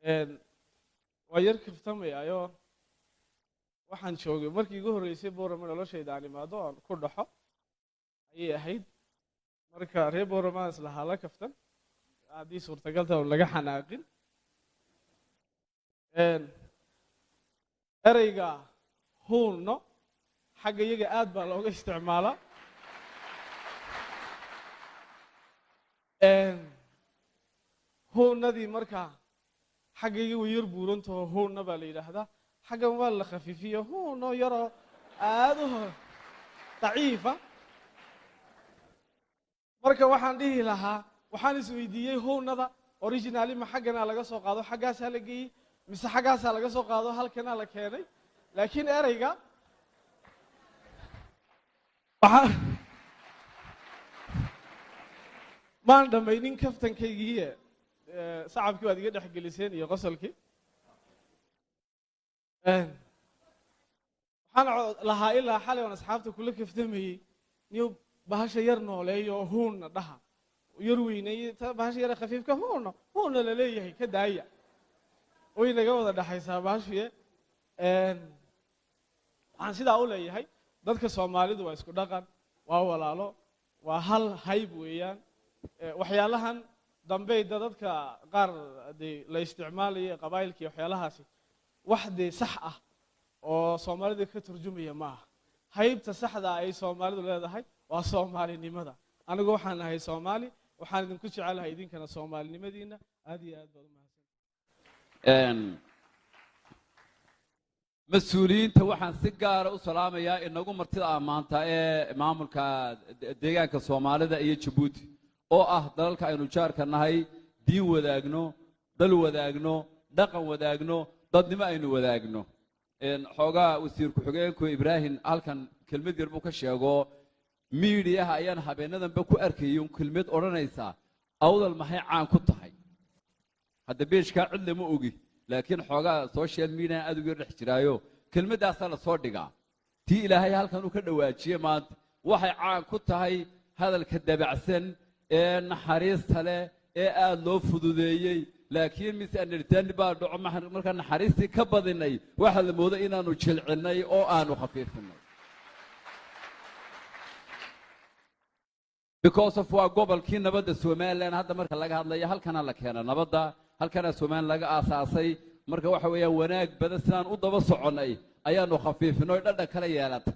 waa yar kaftamayaayo waxaan joogay markii ugu horreysay Boorama noloshayda aan imaado aan ku dhaxo ayay ahayd marka reer Boorama isla hala kaftan haddii suurtagal tahay laga xanaaqin erayga huunno xagga iyaga aad baa looga isticmaalaa huunnadii markaa xagga iyaga way yar buurantaho huunna baa la yidhaahdaa xaggan waa la khafiifiyo huunno yaroo aad u daciifa marka waxaan dhihi lahaa waxaan isweydiiyey huunnada originally ma xagganaa laga soo qaado xaggaasaa la geeyey mise xaggaasaa laga soo qaado halkanaa la keenay laakiin erayga maan dhammaynin kaftankaygii sacabkii waad iga dhex geliseen iyo qosolkii waxaan lahaa ilaa xalay oon asxaabta kula kaftamayey niyo bahasha yar nooleeyo huunna dhaha yar weyneeye bahasha yar khafiifka huunna la leeyahay ka daaya way naga wada dhaxaysaa bahashiye waxaan sidaa u leeyahay dadka Soomaalidu waa isku dhaqan waa walaalo waa hal hayb weeyaan waxyaalahan dambe dadka qaar la isticmaalayo qabaylkii waxyaalahaasi wax sax ah oo Soomaalida ka turjumaya maaha haybta saxda ay Soomaalidu leedahay waa Soomaalinimada anigu waxaan ahay Soomaali waxaan idinku jecelahay idinkana Soomaalinimadiina aad iyo aad baad mahadsan مسؤولينta waxaan si gaar ah u salaamayaa inagu martida maanta ee maamulka deegaanka Soomaalida iyo Djibouti oo ah dalalka aynu jaarka nahay diin wadaagno dal wadaagno dhaqan wadaagno dadnimo aynu wadaagno xoogaa wasiir ku xigeenku Ibrahim halkan kelmad yar buu ka sheego media ayaan habeenadan ba ku arkayay kelmad oranaysa awdal maxay caan ku tahay hadda beeshka cid lama ogi laakiin xoogaa social media aad ugu dhex jiraayo kelmadaas la soo dhigaa tii ilaahay halkan uu ka dhawaajiyay maanta waxay caan ku tahay hadalka dabacsan ee naxariista leh ee aad loo fududeeyay laakiin misunderstand baa dhaco marka naxariistii ka badinay waxa la moodo inaanu jilcinay oo aanu khafiifinay because of waa gobolkii nabadda Soomaaliland hadda marka laga hadlayo halkana la keeno nabadda halkana Soomaaliland laga aasaasay marka waxa weeyaan wanaag badan sidaan u daba soconay ayaanu khafiifinay dhadhan kala yeelata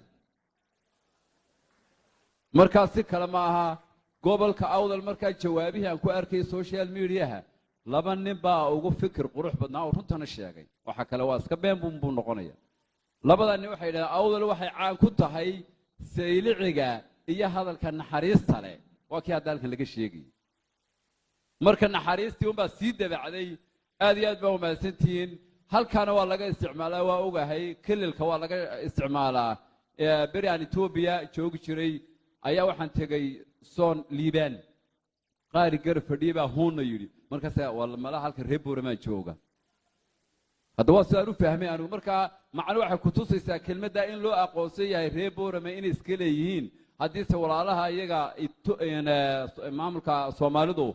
marka si kala ma aha gobolka awdal marka jawaabihi aan ku arkay social media laba nin baa ugu fikir qurux badnaa oo runtana sheegay waxa kale waa iska been buu noqonaya labada nin waxay yiraahdeen awdal waxay caan ku tahay sayliciga iyo hadalka naxariista leh waa kii hadalka laga sheegay marka naxariistii un baa sii dabacday aad iyo aad baa umahadsantihiin halkaana waa laga isticmaalaa waa ogahay kililka waa laga isticmaalaa beri aan Ethiopia joogi jiray ayaa waxaan tegay soon liibaan qaari gar fadhiye baa huunna yidhi markaas waa malaha halka reer Boorama jooga hadda waa sidaan u fahmay anigu marka macna waxay ku tusaysaa kelmadda in loo aqoonsan yahay reer Boorama inay iska leeyihiin haddii se walaalaha iyaga maamulka Soomaalidu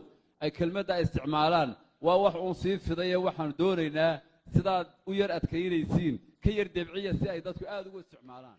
ay kelmadda isticmaalaan waa wax uu sii fidayo waxaan doonaynaa sidaad u yar adkaynaysiin ka yar dabciya si ay dadku aad ugu isticmaalaan